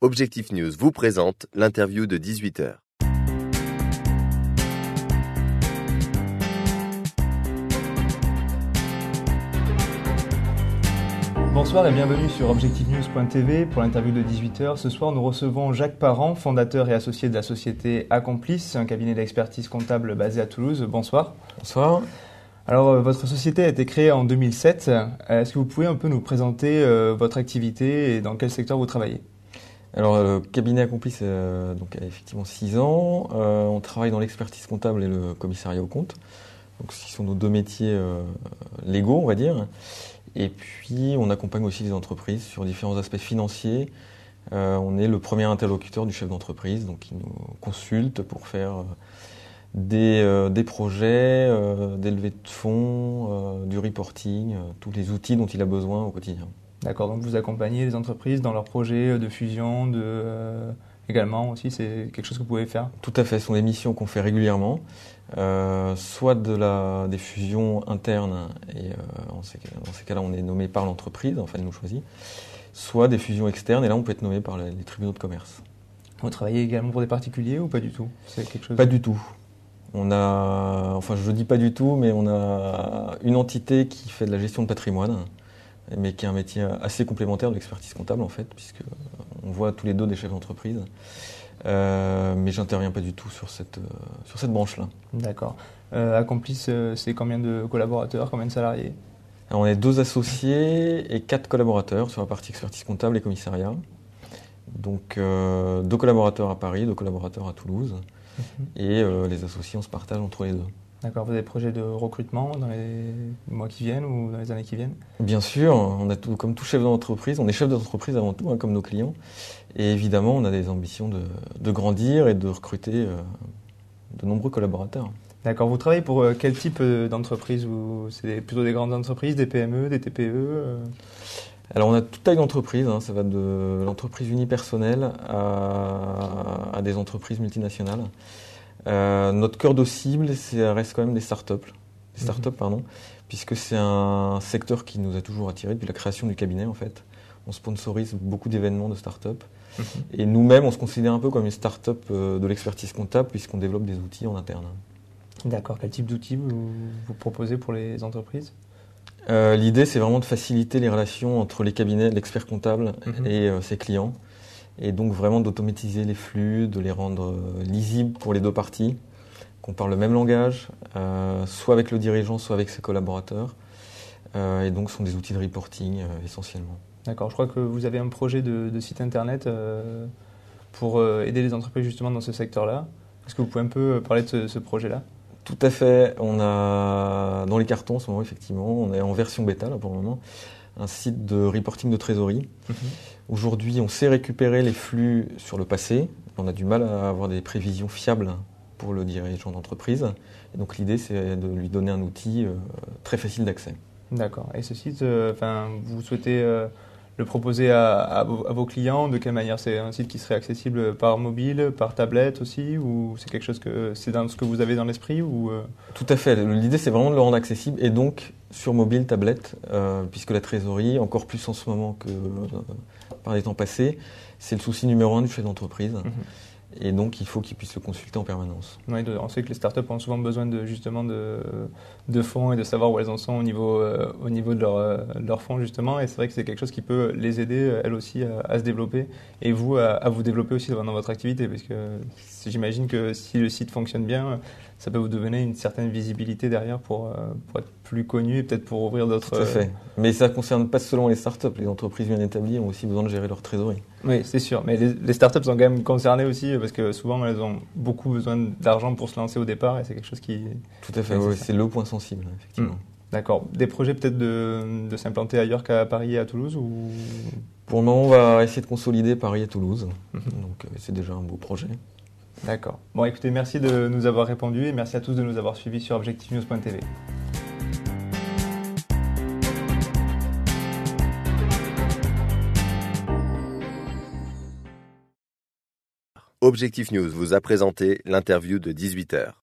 Objectif News vous présente l'interview de 18h. Bonsoir et bienvenue sur objectivenews.tv pour l'interview de 18h. Ce soir, nous recevons Jacques Parent, fondateur et associé de la société Accomplice, un cabinet d'expertise comptable basé à Toulouse. Bonsoir. Bonsoir. Alors, votre société a été créée en 2007. Est-ce que vous pouvez un peu nous présenter votre activité et dans quel secteur vous travaillez ? Alors, le cabinet Accomplice a effectivement 6 ans. On travaille dans l'expertise comptable et le commissariat aux comptes. Donc, ce sont nos deux métiers légaux, on va dire. Et puis, on accompagne aussi les entreprises sur différents aspects financiers. On est le premier interlocuteur du chef d'entreprise, donc il nous consulte pour faire des projets, des levées de fonds, du reporting, tous les outils dont il a besoin au quotidien. D'accord, donc vous accompagnez les entreprises dans leurs projets de fusion, également aussi, c'est quelque chose que vous pouvez faire ? Tout à fait, ce sont des missions qu'on fait régulièrement, soit des fusions internes, et dans ces cas-là on est nommé par l'entreprise, enfin elle nous choisit, soit des fusions externes, et là on peut être nommé par les tribunaux de commerce. Vous travaillez également pour des particuliers ou pas du tout ? C'est quelque chose... Pas du tout. Je dis pas du tout, mais on a une entité qui fait de la gestion de patrimoine, mais qui est un métier assez complémentaire de l'expertise comptable en fait, puisque on voit tous les deux des chefs d'entreprise. Mais j'interviens pas du tout sur cette branche-là. D'accord. Accomplice, c'est combien de collaborateurs, combien de salariés ? Alors, on est 2 associés et 4 collaborateurs sur la partie expertise comptable et commissariat. Donc 2 collaborateurs à Paris, 2 collaborateurs à Toulouse. Et les associés, on se partage entre les deux. D'accord, vous avez des projets de recrutement dans les mois qui viennent ou dans les années qui viennent ? Bien sûr, on a comme tout chef d'entreprise, on est chef d'entreprise avant tout, comme nos clients. Et évidemment, on a des ambitions de grandir et de recruter de nombreux collaborateurs. D'accord, vous travaillez pour quel type d'entreprise ? C'est plutôt des grandes entreprises, des PME, des TPE Alors on a toute taille d'entreprise, ça va de l'entreprise unipersonnelle à des entreprises multinationales. Notre cœur de cible, ça reste quand même des startups, puisque c'est un secteur qui nous a toujours attirés depuis la création du cabinet en fait. On sponsorise beaucoup d'événements de startups et nous-mêmes on se considère un peu comme une startup de l'expertise comptable puisqu'on développe des outils en interne. D'accord, quel type d'outils vous proposez pour les entreprises ? L'idée c'est vraiment de faciliter les relations entre les cabinets, l'expert comptable et ses clients. Et donc vraiment d'automatiser les flux, de les rendre lisibles pour les deux parties, qu'on parle le même langage, soit avec le dirigeant, soit avec ses collaborateurs. Et donc ce sont des outils de reporting essentiellement. D'accord, je crois que vous avez un projet de site internet pour aider les entreprises justement dans ce secteur-là. Est-ce que vous pouvez un peu parler de ce projet-là ? Tout à fait, on a dans les cartons en ce moment effectivement, on est en version bêta là pour le moment, un site de reporting de trésorerie. Aujourd'hui, on sait récupérer les flux sur le passé. On a du mal à avoir des prévisions fiables pour le dirigeant d'entreprise. Et donc l'idée, c'est de lui donner un outil très facile d'accès. D'accord. Et ce site, vous souhaitez le proposer à vos clients ? De quelle manière ? C'est un site qui serait accessible par mobile, par tablette aussi ? Ou c'est quelque chose c'est dans ce que vous avez dans l'esprit ou Tout à fait. L'idée, c'est vraiment de le rendre accessible et donc sur mobile, tablette, puisque la trésorerie, encore plus en ce moment que par les temps passés, c'est le souci numéro 1 du chef d'entreprise. Et donc, il faut qu'il puisse le consulter en permanence. Oui, on sait que les startups ont souvent besoin de fonds et de savoir où elles en sont au niveau de leurs fonds, justement. Et c'est vrai que c'est quelque chose qui peut les aider, elles aussi, à se développer. Et vous, à vous développer aussi dans votre activité. Parce que j'imagine que si le site fonctionne bien, ça peut vous donner une certaine visibilité derrière pour être plus connu et peut-être pour ouvrir d'autres... Tout à fait. Mais ça ne concerne pas seulement les startups. Les entreprises bien établies ont aussi besoin de gérer leur trésorerie. Oui, c'est sûr. Mais les startups sont quand même concernées aussi parce que souvent, elles ont beaucoup besoin d'argent pour se lancer au départ et c'est quelque chose qui... Tout à fait, oui, c'est le point sensible, effectivement. D'accord. Des projets peut-être de s'implanter ailleurs qu'à Paris et à Toulouse ou... Pour le moment, on va essayer de consolider Paris et Toulouse. Donc, c'est déjà un beau projet. D'accord. Bon, écoutez, merci de nous avoir répondu et merci à tous de nous avoir suivis sur objectivenews.tv. Objectif News vous a présenté l'interview de 18h.